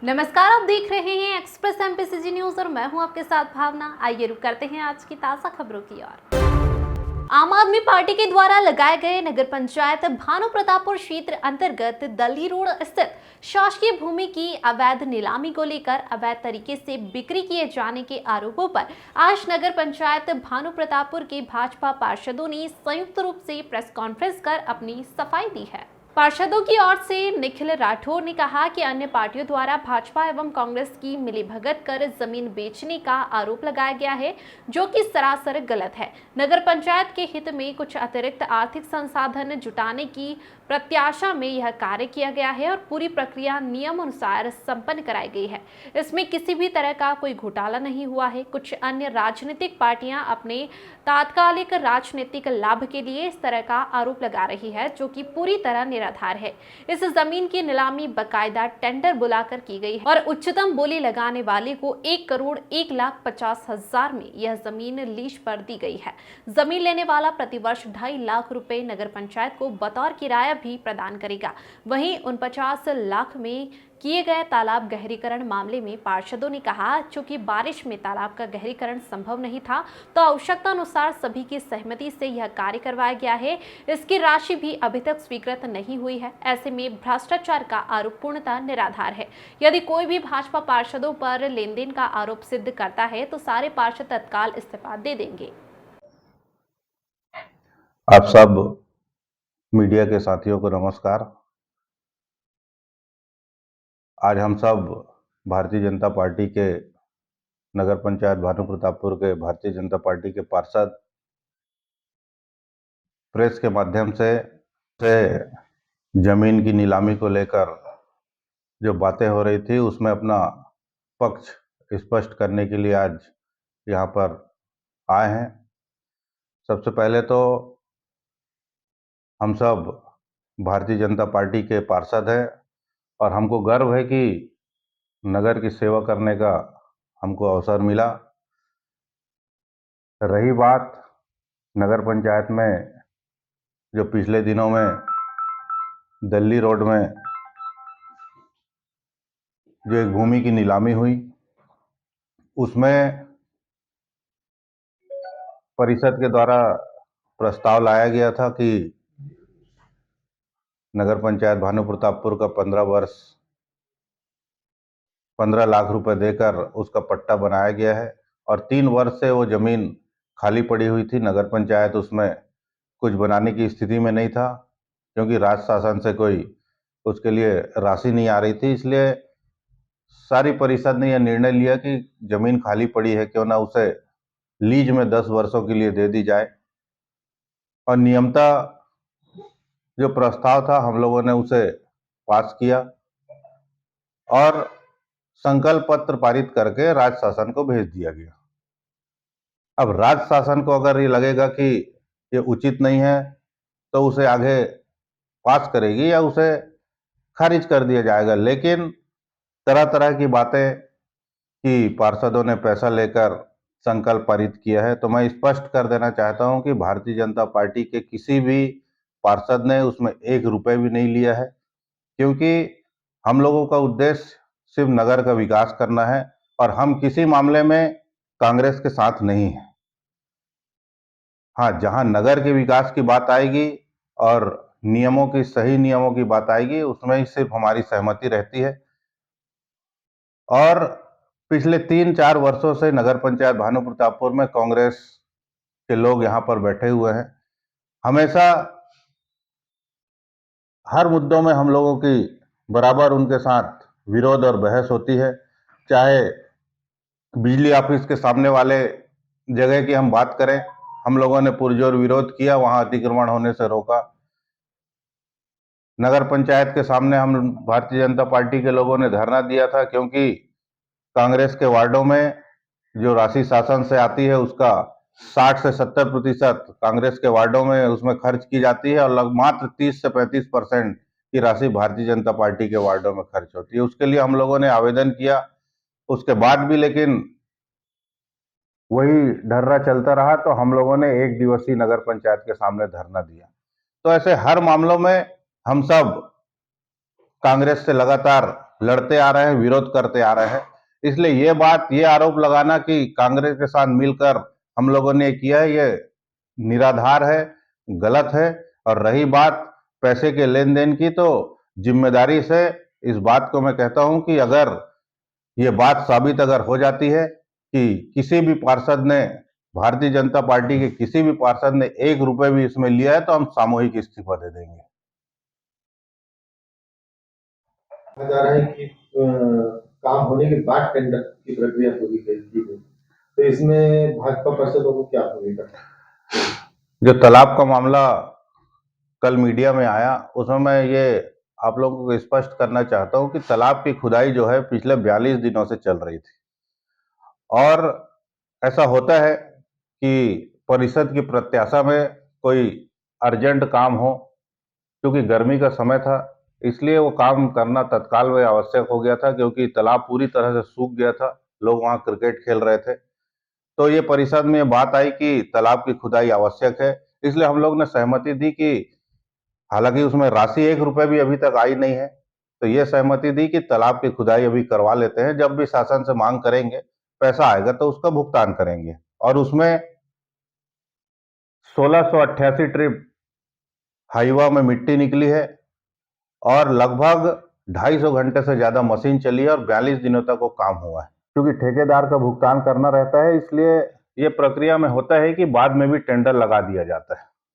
नमस्कार, आप देख रहे हैं एक्सप्रेस एमपीसीजी न्यूज और मैं हूं आपके साथ भावना। आइए रुक करते हैं आज की ताजा खबरों की ओर। आम आदमी पार्टी के द्वारा लगाए गए नगर पंचायत भानु प्रतापपुर क्षेत्र अंतर्गत दल्ली रोड स्थित शासकीय भूमि की अवैध नीलामी को लेकर अवैध तरीके से बिक्री किए जाने के आरोपों पर आज नगर पंचायत भानु प्रतापपुर के भाजपा पार्षदों ने संयुक्त रूप से प्रेस कॉन्फ्रेंस कर अपनी सफाई दी है। पार्षदों की ओर से निखिल राठौर ने कहा कि अन्य पार्टियों द्वारा भाजपा एवं कांग्रेस की मिलीभगत कर जमीन बेचने का आरोप लगाया गया है, जो कि सरासर गलत है। नगर पंचायत के हित में कुछ अतिरिक्त आर्थिक संसाधन जुटाने की प्रत्याशा में यह कार्य किया गया है और पूरी प्रक्रिया नियम अनुसार संपन्न कराई गई है। इसमें किसी भी तरह का कोई घोटाला नहीं हुआ है। कुछ अन्य राजनीतिक पार्टियां अपने तात्कालिक राजनीतिक लाभ के लिए इस तरह का आरोप लगा रही है, जो कि पूरी तरह निराधार है। इस जमीन की नीलामी बाकायदा टेंडर बुलाकर की गई है और उच्चतम बोली लगाने वाले को 1,50,50,000 में यह जमीन लीज पर दी गई है। जमीन लेने वाला प्रतिवर्ष 2.5 लाख रुपए नगर पंचायत को बतौर किराया भी प्रदान करेगा। वहीं 49 लाख में किए गए तालाब गहरीकरण मामले में पार्षदों ने कहा, चूंकि बारिश में तालाब का गहरीकरण संभव नहीं था, तो आवश्यकता अनुसार सभी की सहमति से यह कार्य करवाया गया है। इसकी राशि भी अभी तक स्वीकृत नहीं हुई है। ऐसे में भ्रष्टाचार का आरोप पूर्णतः निराधार है। यदि कोई भी भाजपा पार्षदों पर लेन देन का आरोप सिद्ध करता है तो सारे पार्षद तत्काल इस्तीफा दे देंगे। आप सब मीडिया के साथियों को नमस्कार। आज हम सब भारतीय जनता पार्टी के नगर पंचायत भानु प्रतापपुर के भारतीय जनता पार्टी के पार्षद प्रेस के माध्यम से जमीन की नीलामी को लेकर जो बातें हो रही थी उसमें अपना पक्ष स्पष्ट करने के लिए आज यहाँ पर आए हैं। सबसे पहले तो हम सब भारतीय जनता पार्टी के पार्षद हैं और हमको गर्व है कि नगर की सेवा करने का हमको अवसर मिला। रही बात नगर पंचायत में जो पिछले दिनों में दिल्ली रोड में जो एक भूमि की नीलामी हुई, उसमें परिषद के द्वारा प्रस्ताव लाया गया था कि नगर पंचायत भानु प्रतापपुर का 15 लाख रुपए देकर उसका पट्टा बनाया गया है और 3 वर्ष से वो जमीन खाली पड़ी हुई थी। नगर पंचायत उसमें कुछ बनाने की स्थिति में नहीं था, क्योंकि राज्य शासन से कोई उसके लिए राशि नहीं आ रही थी। इसलिए सारी परिषद ने यह निर्णय लिया कि जमीन खाली पड़ी है, क्यों ना उसे लीज में 10 वर्षों के लिए दे दी जाए। और नियमता जो प्रस्ताव था हम लोगों ने उसे पास किया और संकल्प पत्र पारित करके राज्य शासन को भेज दिया गया। अब राज्य शासन को अगर ये लगेगा कि ये उचित नहीं है तो उसे आगे पास करेगी या उसे खारिज कर दिया जाएगा। लेकिन तरह तरह की बातें कि पार्षदों ने पैसा लेकर संकल्प पारित किया है, तो मैं स्पष्ट कर देना चाहता हूं कि भारतीय जनता पार्टी के किसी भी पार्षद ने उसमें 1 रुपए भी नहीं लिया है, क्योंकि हम लोगों का उद्देश्य सिर्फ नगर का विकास करना है और हम किसी मामले में कांग्रेस के साथ नहीं है। हाँ, जहां नगर के विकास की बात आएगी और सही नियमों की बात आएगी, उसमें ही सिर्फ हमारी सहमति रहती है। और पिछले 3-4 वर्षों से नगर पंचायत भानु प्रतापपुर में कांग्रेस के लोग यहाँ पर बैठे हुए हैं। हमेशा हर मुद्दों में हम लोगों की बराबर उनके साथ विरोध और बहस होती है। चाहे बिजली ऑफिस के सामने वाले जगह की हम बात करें, हम लोगों ने पुरजोर विरोध किया, वहां अतिक्रमण होने से रोका। नगर पंचायत के सामने हम भारतीय जनता पार्टी के लोगों ने धरना दिया था, क्योंकि कांग्रेस के वार्डों में जो राशि शासन से आती है उसका 60 से 70% कांग्रेस के वार्डों में उसमें खर्च की जाती है और मात्र 30 से 35% की राशि भारतीय जनता पार्टी के वार्डों में खर्च होती है। उसके लिए हम लोगों ने आवेदन किया, उसके बाद भी लेकिन वही ढर्रा चलता रहा, तो हम लोगों ने 1 दिवसीय नगर पंचायत के सामने धरना दिया। तो ऐसे हर मामलों में हम सब कांग्रेस से लगातार लड़ते आ रहे हैं, विरोध करते आ रहे हैं। इसलिए ये आरोप लगाना कि कांग्रेस के साथ मिलकर हम लोगों ने किया है, ये निराधार है, गलत है। और रही बात पैसे के लेन देन की, तो जिम्मेदारी से इस बात को मैं कहता हूं कि अगर ये बात साबित अगर हो जाती है कि किसी भी पार्षद ने, भारतीय जनता पार्टी के किसी भी पार्षद ने 1 रुपए भी इसमें लिया है, तो हम सामूहिक इस्तीफा दे देंगे। कहा जा रहा है कि काम होने के बाद टेंडर की प्रक्रिया पूरी की गई, तो इसमें भाजपा पार्षदों को क्या भूमिका? जो तालाब का मामला कल मीडिया में आया, उसमें मैं ये आप लोगों को स्पष्ट करना चाहता हूं कि तालाब की खुदाई जो है पिछले 42 दिनों से चल रही थी। और ऐसा होता है कि परिषद की प्रत्याशा में कोई अर्जेंट काम हो, क्योंकि गर्मी का समय था, इसलिए वो काम करना तत्काल में आवश्यक हो गया था, क्योंकि तालाब पूरी तरह से सूख गया था, लोग वहां क्रिकेट खेल रहे थे। तो ये परिषद में बात आई कि तालाब की खुदाई आवश्यक है, इसलिए हम लोग ने सहमति दी कि हालांकि उसमें राशि 1 रुपए भी अभी तक आई नहीं है, तो ये सहमति दी कि तालाब की खुदाई अभी करवा लेते हैं, जब भी शासन से मांग करेंगे, पैसा आएगा तो उसका भुगतान करेंगे। और उसमें 1688 ट्रिप हाईवा में मिट्टी निकली है और लगभग 250 घंटे से ज्यादा मशीन चली है और 42 दिनों तक वो काम हुआ है। क्योंकि ठेकेदार का भुगतान करना रहता है, इसलिए ये प्रक्रिया में होता है कि बाद में भी टेंडर लगा दिया जाता है।